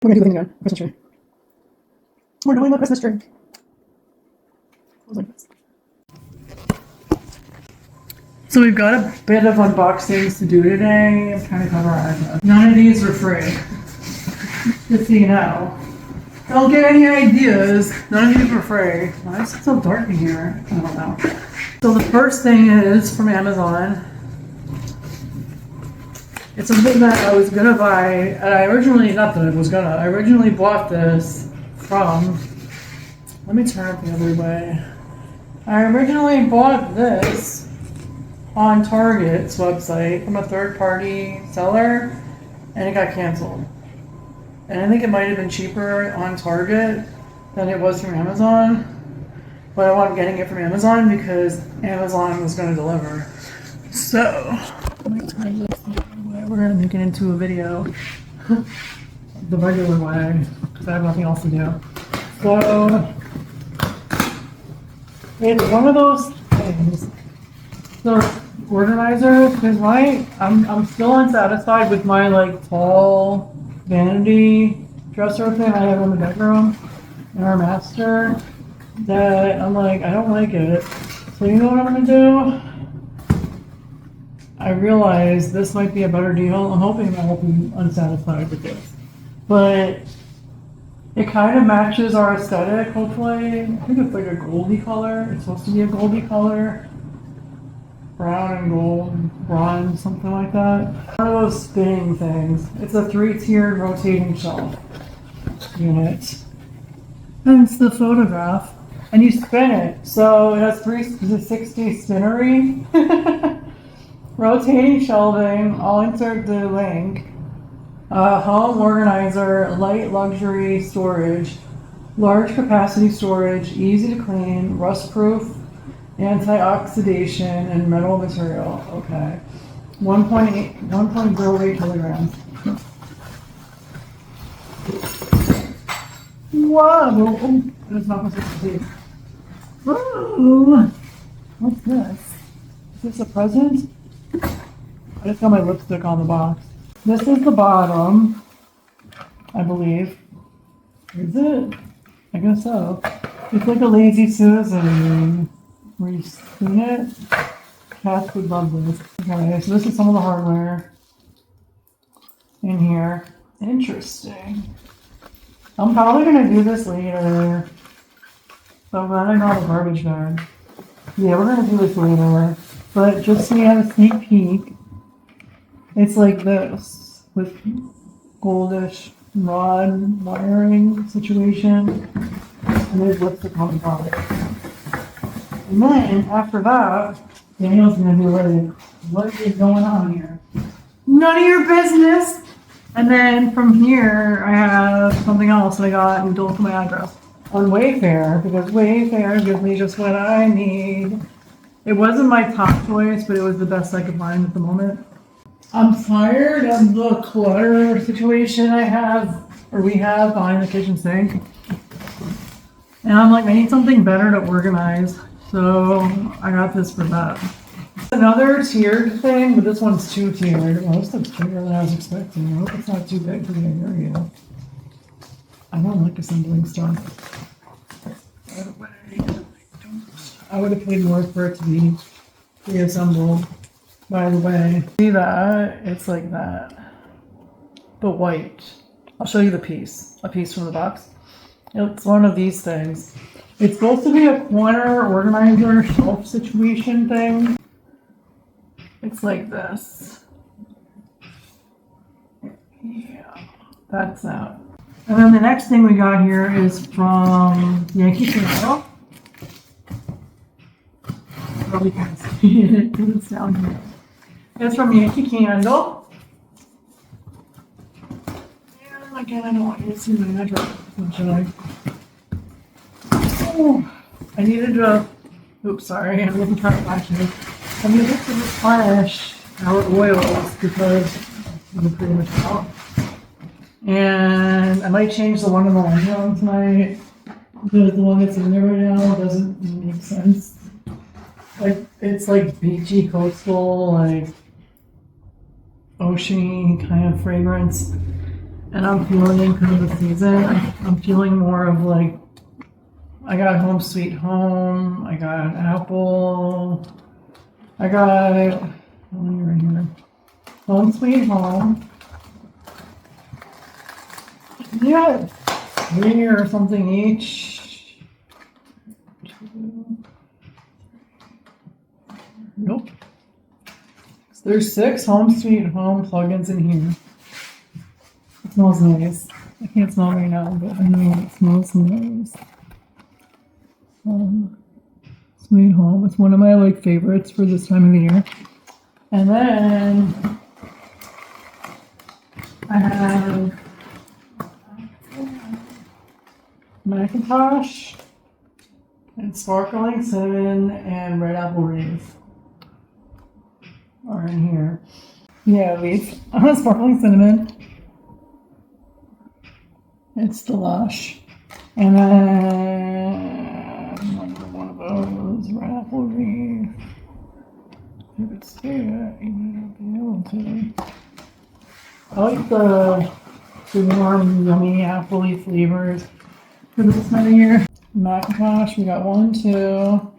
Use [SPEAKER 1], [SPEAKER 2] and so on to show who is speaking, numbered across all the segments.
[SPEAKER 1] We're gonna do anything again. Christmas tree. We're doing a Christmas tree. Like this. So we've got a bit of unboxings to do today. I'm trying to cover our eyes. None of these are free. Just so you know. Don't get any ideas. None of these are free. Why is it so dark in here? I don't know. So the first thing is from Amazon. It's something that I was gonna buy, and I originally bought this from, let me turn it the other way. I originally bought this on Target's website from a third-party seller, and it got canceled. And I think it might have been cheaper on Target than it was from Amazon, but I wound up getting it from Amazon because Amazon was gonna deliver. So, let me turn this the other way. We're gonna make it into a video the regular way because I have nothing else to do. So, it's one of those things. So, organizers, because I'm still unsatisfied with my like tall vanity dresser thing I have in the bedroom in our master. That I'm like, I don't like it. So you know what I'm gonna do? I realize this might be a better deal. I'm hoping I won't be unsatisfied with this. But it kind of matches our aesthetic, hopefully. I think it's like a goldy color. It's supposed to be a goldy color. Brown and gold, bronze, something like that. One of those spinning things. It's a 3-tiered rotating shelf unit. And it's the photograph. And you spin it. So it has 360 spinnery. Rotating shelving. I'll insert the link. Home organizer, light luxury storage, large capacity storage, easy to clean, rust proof, anti-oxidation, and metal material. Okay. 1.08 kilograms. Whoa! That's not supposed to be. Whoa! What's this? Is this a present? I just got my lipstick on the box. This is the bottom, I believe. Is it? I guess so. It's like a Lazy Susan. Where you seen it? Cats would love this. Okay, so this is some of the hardware in here. Interesting. I'm probably gonna do this later. So I'm glad I got a garbage bag. Yeah, we're gonna do this later. But just so you have a sneak peek, it's like this with goldish rod wiring situation. And there's lipstick on the bottom. And then after that, Daniel's gonna be like, what is going on here? None of your business. And then from here, I have something else that I got and don't put my address on Wayfair because Wayfair gives me just what I need. It wasn't my top choice, but it was the best I could find at the moment. I'm tired of the clutter situation we have behind the kitchen sink. And I'm like, I need something better to organize. So I got this for that. Another tiered thing, but this one's 2-tiered. Well, this looks bigger than I was expecting. I hope it's not too big for the area. I don't like assembling stuff. By the way, I would have paid more for it to be reassembled. By the way, see that? It's like that, but white. I'll show you a piece from the box. It's one of these things. It's supposed to be a corner organizer shelf situation thing. It's like this. Yeah, that's that. And then the next thing we got here is from Yankee Candle. Probably can't see it because it's down here. It's from Yankee Candle. And again, I don't want you to see my address. Should I? Oh, I needed to. Oops, sorry. I'm looking for flashes. I needed to replenish our oils because we're pretty much out. And I might change the one in the living room tonight because the one that's in there right now doesn't make sense. Like it's like beachy, coastal, like oceany kind of fragrance. And I'm feeling, because of the season, I'm feeling more of like, I got Home Sweet Home, I got an apple, I got, right here, Home Sweet Home. Yeah, 3 or something each. Nope. So there's 6 Home Sweet Home plugins in here. It smells nice. I can't smell right now, but I know it smells nice. Sweet Home. It's one of my like favorites for this time of the year. And then I have Macintosh and Sparkling Cinnamon and Red Apple Reef are in here. Yeah, these Sparkling Cinnamon. It's the Lush. And then one of those Red Apple Reef. You could see it, you may not be able to. I like the warm, yummy apple-y flavors for this time of year. Macintosh, we got 1, 2,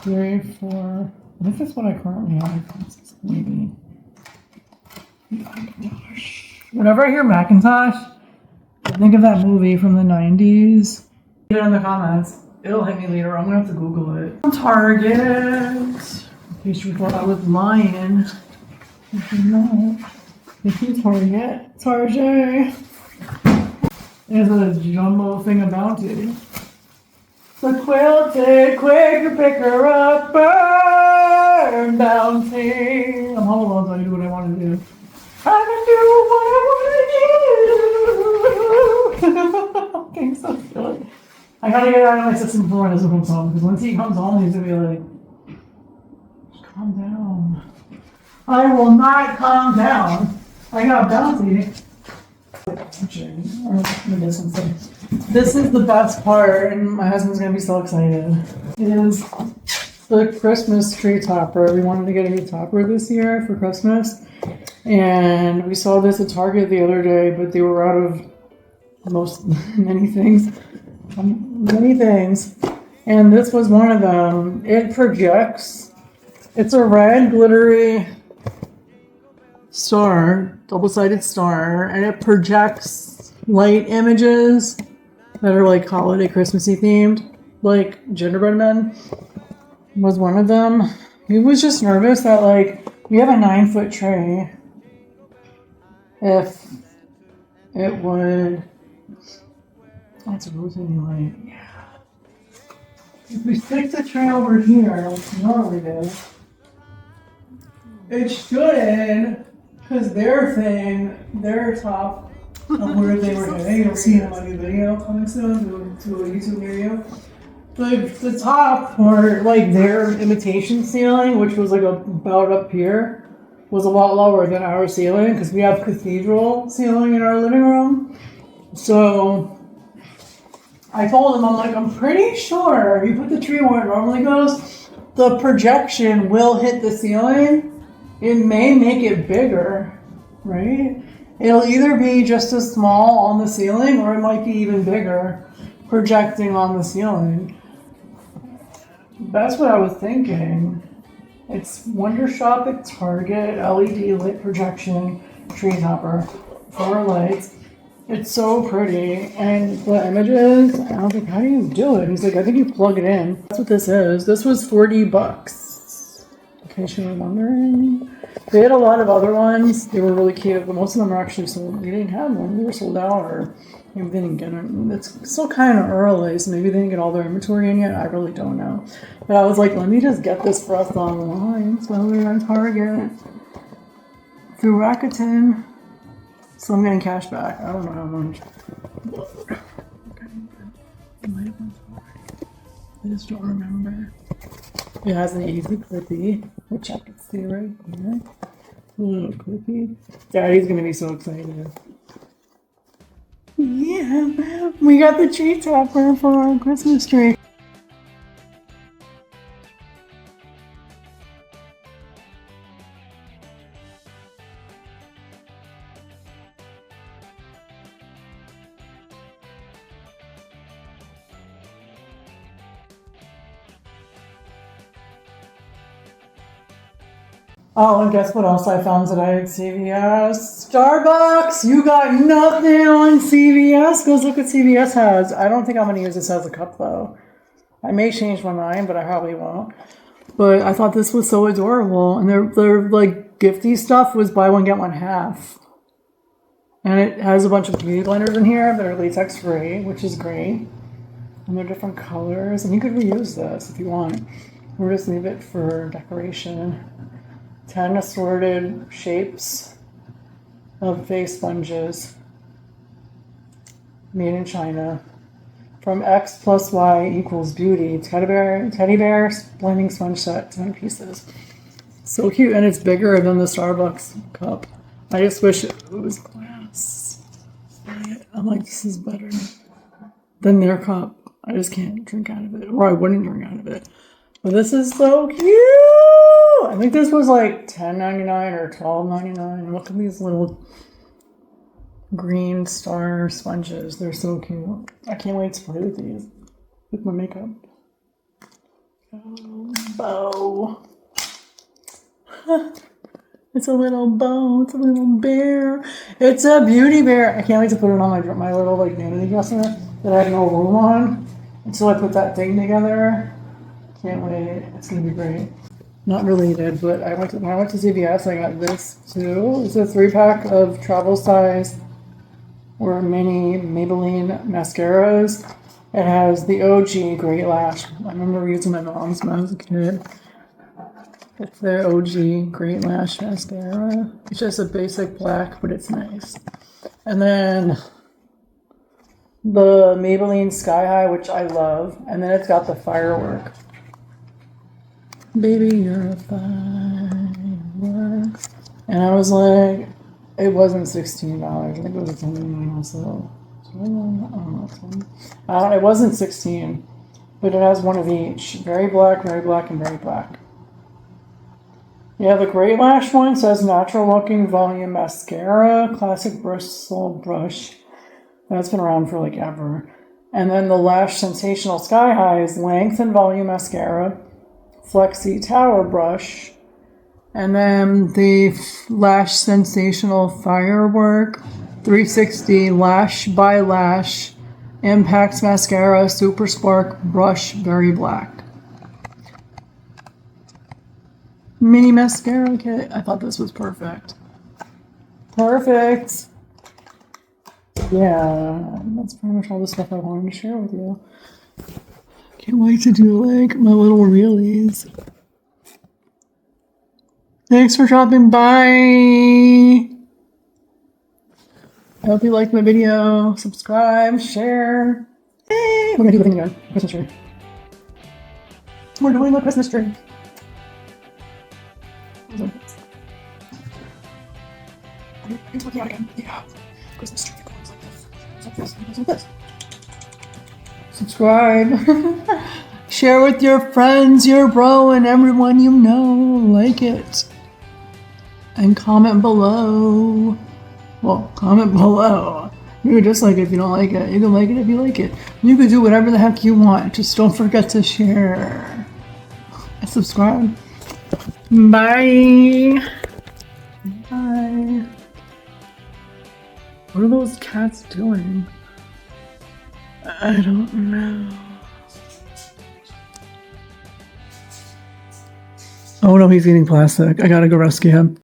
[SPEAKER 1] 3, 4. I think that's what I currently have. Maybe. Macintosh. Whenever I hear Macintosh, I think of that movie from the 90s. Leave it in the comments. It'll hit me later. I'm gonna have to Google it. Target. In case you thought I was lying. If you're not. If you Target. Target. There's a jumbo thing of Bounty. The quilted quick picker up burn Bounty. I'm all alone, so I can do what I want to do. I can do what I want to do. Okay, so silly. I gotta get out of my system before my husband comes home, because once he comes home, he's gonna be like, calm down. I will not calm down. I got Bounty. This is the best part, and my husband's gonna be so excited. It is the Christmas tree topper. We wanted to get a new topper this year for Christmas, and we saw this at Target the other day, but they were out of many things, and this was one of them. It projects. It's a red glittery star, double-sided star, and it projects light images that are like holiday Christmassy themed, like gingerbread men was one of them. He was just nervous that like we have a 9-foot tray, if it would, that's a rotating light. Yeah. If we stick the tray over here, like we normally do, it should. Because their top of where they were hitting, you'll see in my new video coming soon to a YouTube near you. The top, or like their imitation ceiling, which was like about up here, was a lot lower than our ceiling because we have cathedral ceiling in our living room. So I told him, I'm like, I'm pretty sure if you put the tree where it normally goes, the projection will hit the ceiling. It may make it bigger, right? It'll either be just as small on the ceiling or it might be even bigger projecting on the ceiling. That's what I was thinking. It's Wonder Shop at Target, LED lit projection tree topper, 4 lights. It's so pretty, and the images, I was like, how do you do it? He's like, I think you plug it in. That's what this is. This was $40. In case you were wondering. They had a lot of other ones. They were really cute, but most of them are actually sold. They didn't have them. They were sold out, or maybe they didn't get them. It's still kind of early, so maybe they didn't get all their inventory in yet. I really don't know. But I was like, let me just get this for us online. So we were on Target through Rakuten. So I'm getting cash back. I don't know how much. I just don't remember. It has an easy clippy, which I can see right here. A little clippy. Daddy's gonna be so excited. Yeah, we got the tree topper for our Christmas tree. Oh, and guess what else I found today at CVS? Starbucks! You got nothing on CVS? Go look what CVS has. I don't think I'm going to use this as a cup, though. I may change my mind, but I probably won't. But I thought this was so adorable. And their like, gifty stuff was buy one, get one half. And it has a bunch of beauty blenders in here that are latex free, which is great. And they're different colors. And you could reuse this if you want. Or just leave it for decoration. 10 assorted shapes of face sponges. Made in China. From X plus Y equals beauty. Teddy bear blending sponge set, 10 pieces. So cute, and it's bigger than the Starbucks cup. I just wish it was glass. I'm like, this is better than their cup. I just can't drink out of it, or I wouldn't drink out of it. But this is so cute. I think this was like $10.99 or $12.99. Look at these little green star sponges. They're so cute. I can't wait to play with these with my makeup. Oh, bow. It's a little bow. It's a little bear. It's a beauty bear. I can't wait to put it on my little like vanity dresser that I have no room on until I put that thing together. Can't wait. It's gonna be great. Not related, but when I went to CVS, I got this too. It's a 3-pack of travel size or mini Maybelline mascaras. It has the OG Great Lash. I remember using my mom's when I was a kid. It's their OG Great Lash mascara. It's just a basic black, but it's nice. And then the Maybelline Sky High, which I love. And then it's got the Firework. Baby, you're a firework. And I was like, it wasn't $16. I think it was $29 also. It wasn't 16, but it has one of each. Very black, and very black. Yeah, the Great Lash one says natural looking volume mascara, classic bristle brush. That's been around for like ever. And then the Lash Sensational Sky High is length and volume mascara, flexi tower brush, and then the Lash Sensational Firework 360 Lash by Lash Impacts Mascara Super Spark Brush Very Black. Mini mascara kit. I thought this was perfect. Perfect. Yeah, that's pretty much all the stuff I wanted to share with you. Can't wait to do like my little reelies. Thanks for dropping by. I hope you liked my video. Subscribe, share. Hey, we're gonna do the thing again. Christmas tree. We're doing a Christmas tree. It's looking out again. Yeah. Christmas tree goes like this. Like this. Subscribe. Share with your friends, your bro, and everyone you know. Like it. And comment below. Well, comment below. You can dislike it if you don't like it. You can like it if you like it. You can do whatever the heck you want. Just don't forget to share. And subscribe. Bye. Bye. What are those cats doing? I don't know. Oh no, he's eating plastic. I gotta go rescue him.